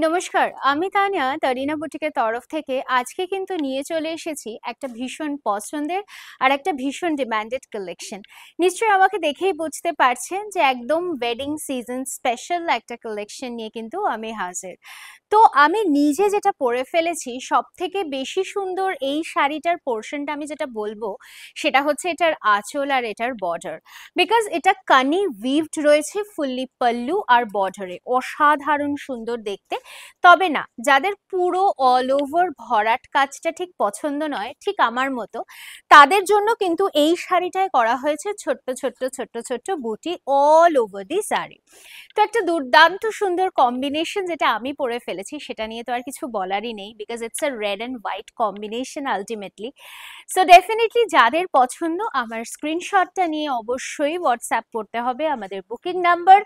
নমস্কার, আমি তানিয়া তারিনা বুটিকের তরফ থেকে আজকে কিন্তু নিয়ে চলে এসেছি একটা ভীষণ পছন্দের আর একটা ভীষণ ডিমান্ডেড কালেকশন। নিশ্চয়ই আমাকে দেখেই বুঝতে পারছেন যে একদম ওয়েডিং সিজন স্পেশাল একটা কালেকশন নিয়ে কিন্তু আমি হাজির। তো আমি নিজে যেটা পরে ফেলেছি সব থেকে বেশি সুন্দর এই শাড়িটার পোর্শনটা আমি যেটা বলবো সেটা হচ্ছে এটার আঁচল আর এটার বর্ডার। বিকজ এটা কানি উইভড রয়েছে ফুললি পাল্লু আর বর্ডারে, অসাধারণ সুন্দর দেখতে। তবে না, যাদের পুরো অল ওভার ভরাট কাজটা ঠিক পছন্দ নয়, ঠিক আমার মতো, তাদের জন্য কিন্তু এই শাড়িটায় করা হয়েছে ছোট্ট ছোট্ট ছোট্ট ছোট্ট বুটি অল ওভার দি শাড়ি। তো একটা দুর্দান্ত সুন্দর কম্বিনেশন যেটা আমি পরে ফেলেছি সেটা নিয়ে তো আর কিছু বলারই নেই, because it's a red and white combination ultimately. So definitely যাদের পছন্দ আমার স্ক্রিনশটটা নিয়ে অবশ্যই হোয়াটসঅ্যাপ করতে হবে আমাদের booking number,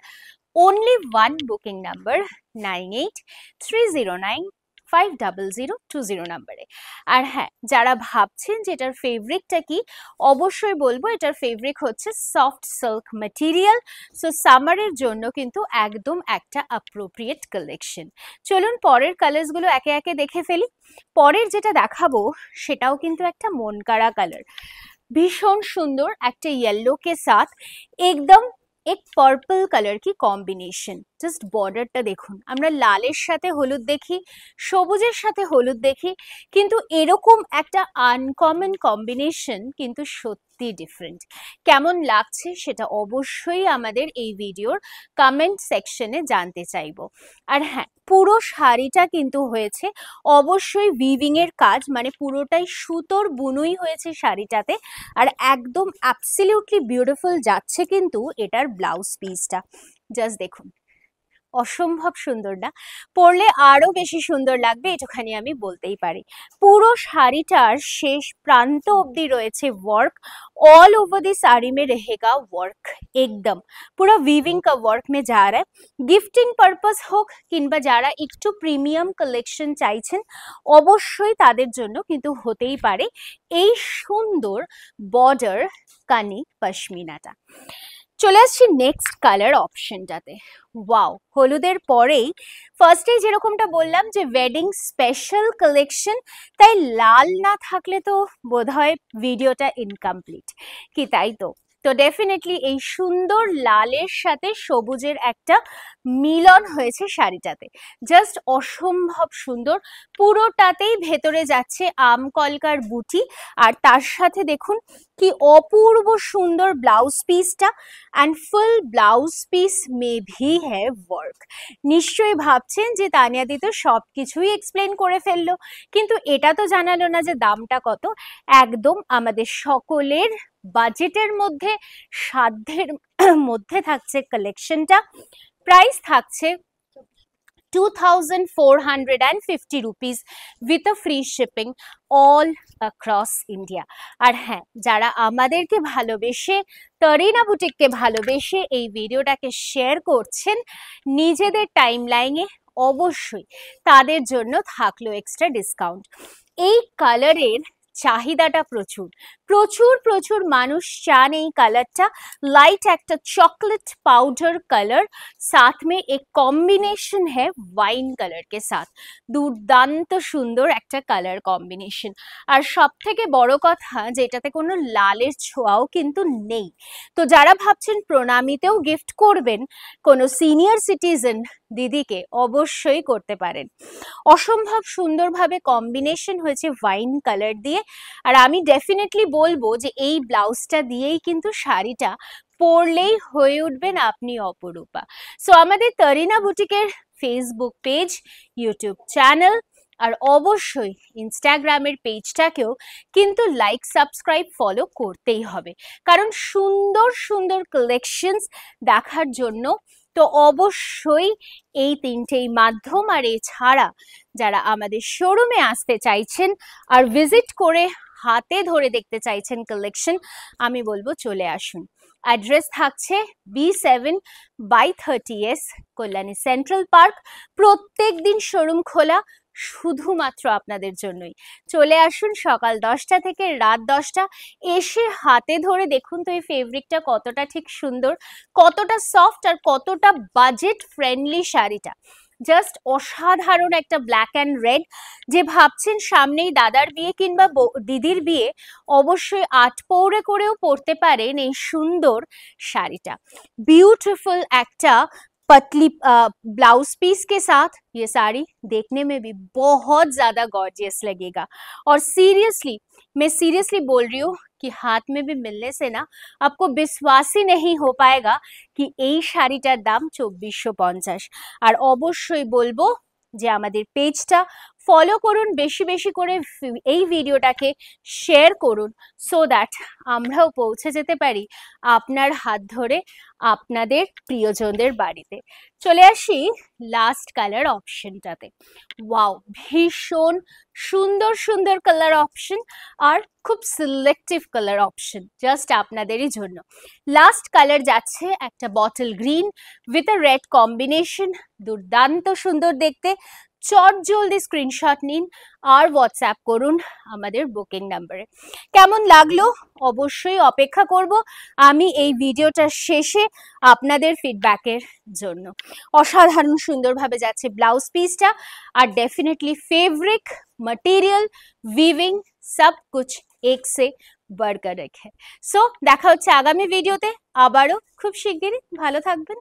only one booking number 9830950020 নাম্বারে। আর হ্যাঁ, যারা ভাবছেন যে এটার ফেব্রিকটা কি, অবশ্যই বলবো এটার ফেব্রিক হচ্ছে সফট সিল্ক ম্যাটেরিয়াল। সো সামারের জন্য কিন্তু একদম একটা অ্যাপ্রোপ্রিয়েট কালেকশন। চলুন পরের কালার্সগুলো একে একে দেখে ফেলি। পরের যেটা দেখাবো সেটাও কিন্তু একটা মন কাড়া কালার, ভীষণ সুন্দর একটা येलो के साथ एकदम এক পার্পল কালার কি কম্বিনেশন। জাস্ট বর্ডারটা দেখুন, আমরা লালের সাথে হলুদ দেখি, সবুজের সাথে হলুদ দেখি, কিন্তু এরকম একটা আনকমন কম্বিনেশন কিন্তু সত্যি ডিফারেন্ট। কেমন লাগছে সেটা অবশ্যই আমাদের এই ভিডিওর কমেন্ট সেকশনে জানতে চাইবো। আর হ্যাঁ, পুরো শাড়িটা কিন্তু হয়েছে অবশ্যই উইভিং এর কাজ, মানে পুরোটাই সুতোর বুনই হয়েছে শাড়িটাতে। আর একদম অ্যাবসলিউটলি বিউটিফুল যাচ্ছে কিন্তু এটার ব্লাউজ পিসটা। জাস্ট দেখুন, অসম্ভব সুন্দর না? পরলে আরো বেশি সুন্দর লাগবে, এটুখানি আমি বলতেই পারি। পুরো শাড়িটার শেষ প্রান্ত অবধি রয়েছে work, all over the sari में रहेगा वर्क एकदम पूरा वीविंग का वर्क में जा रहा है। গিফটিং পারপাস হোক কিংবা যারা একটু প্রিমিয়াম কালেকশন চাইছেন, অবশ্যই তাদের জন্য কিন্তু হতেই পারে এই সুন্দর বর্ডার কানি পশমিনাটা। চলে আসছি নেক্সট কালার অপশনটাতে। ওয়াও, হলুদের পরেই ফার্স্টেই যেরকমটা বললাম যে ওয়েডিং স্পেশাল কালেকশন, তাই লাল না থাকলে তো বোধহয় ভিডিওটা ইনকমপ্লিট, কি তাই তো? তো ডেফিনেটলি এই সুন্দর লালের সাথে সবুজের একটা মিলন হয়েছে শাড়িটাতে, জাস্ট অসম্ভব সুন্দর। পুরোটাতেই ভেতরে যাচ্ছে আম কলকার বুটি, আর তার সাথে দেখুন কি অপূর্ব সুন্দর ব্লাউজ পিসটা। And full blouse piece May V है वर्क। নিশ্চয়ই ভাবছেন যে তানিয়া দি তো সব কিছুই এক্সপ্লেন করে ফেললো, কিন্তু এটা তো জানালো না যে দামটা কত। একদম আমাদের সকলের বাজেটের মধ্যে, সাধ্যের মধ্যে থাকছে কালেকশনটা। প্রাইস থাকছে 2450 rupees with a free shipping all across India। আর হ্যাঁ, যারা আমাদেরকে ভালোবেসে, তরিনা বুটিককে ভালোবেসে এই ভিডিওটাকে শেয়ার করছেন নিজেদের টাইমলাইনে, অবশ্যই তাদের জন্য থাকলো এক্সট্রা ডিসকাউন্ট। এই কালারের চাহিদাটা প্রচুর প্রচুর প্রচুর, মানুষ চান এই কালারটা। लाइट একটা चॉकलेट पाउडर कलर, साथ में एक कॉम्बिनेशन है वाइन कलर के साथ। দুর্দান্ত সুন্দর একটা কালার কম্বিনেশন। আর সব থেকে বড় কথা যে এটাতে কোনো লালের ছোঁয়াও কিন্তু নেই। তো যারা ভাবছেন প্রণামীতেও গিফট করবেন কোনো সিনিয়র সিটিজেন দিদিকে, অবশ্যই করতে পারেন। অসম্ভব সুন্দরভাবে কম্বিনেশন হয়েছে ওয়াইন কালার দিয়ে। আর আমি ডেফিনেটলি বলবো যে এই ব্লাউজটা দিয়েই কিন্তু শাড়িটা পরলেই হয়ে উঠবেন আপনি অপরূপা। সো আমাদের তরিনা বুটিকের ফেসবুক পেজ, ইউটিউব চ্যানেল আর অবশ্যই ইনস্টাগ্রামের পেজটাকেও কিন্তু লাইক, সাবস্ক্রাইব, ফলো করতেই হবে, কারণ সুন্দর সুন্দর কালেকশনস দেখার জন্য। তো অবশ্যই এই তিনটেই মাধ্যম, আর এছাড়া যারা আমাদের শোরুমে আসতে চাইছেন আর ভিজিট করে হাতে ধরে দেখতে চাইছেন কালেকশন, আমি বলবো চলে আসুন। অ্যাড্রেস থাকছে B7/30S কল্যাণী সেন্ট্রাল পার্ক। প্রত্যেক দিন শোরুম খোলা শুধুমাত্র আপনাদের জন্যই। চলে আসুন সকাল 10টা থেকে রাত 10টা, এসে হাতে ধরে দেখুন তো এই ফেব্রিকটা কতটা ঠিক সুন্দর, কতটা সফট আর কতটা বাজেট ফ্রেন্ডলি শাড়িটা। জাস্ট অসাধারণ একটা ব্ল্যাক অ্যান্ড রেড। যে ভাবছেন সামনেই দাদার বিয়ে কিংবা দিদির বিয়ে, অবশ্যই আটপৌরে করেও পরতে পারেন এই সুন্দর শাড়িটা। ब्यूटीफुल একটা पतली ब्लाउज पीस के साथ ये साड़ी देखने में भी बहुत ज्यादा गॉर्जियस लगेगा। और सीरियसली, मैं सीरियसली बोल रही हूँ कि हाथ में भी मिलने से ना आपको विश्वास ही नहीं हो पाएगा कि এই শাড়িটার দাম 2450। আর অবশ্যই বলবো যে আমাদের পেজটা ফলো করুন, বেশি বেশি করে এই ভিডিওটাকে শেয়ার করুন, সো দ্যাট আমরাও পৌঁছে যেতে পারি আপনার হাত ধরে আপনাদের প্রিয়জনদের বাড়িতে। চলে আসি লাস্ট কালার অপশনটাতে। ওয়াও, ভীষণ সুন্দর সুন্দর কালার অপশন আর খুব সিলেক্টিভ কালার অপশন জাস্ট আপনাদেরই জন্য। লাস্ট কালার যাচ্ছে একটা bottle green with a red combination, দুর্দান্ত সুন্দর দেখতে। চট জলদি স্ক্রিনশট নিন আর হোয়াটসঅ্যাপ করুন আমাদের বুকিং নাম্বারে। কেমন লাগলো অবশ্যই অপেক্ষা করব আমি এই ভিডিওটার শেষে আপনাদের ফিডব্যাকের জন্য। অসাধারণ সুন্দরভাবে যাচ্ছে ব্লাউজ পিসটা, আর डेफिनेटली फेवरिक मटेरियल वीविंग सब कुछ एक से बढ़कर एक है। सो দেখা হচ্ছে আগামী ভিডিওতে আবারও খুব শিগগিরই। ভালো থাকবেন।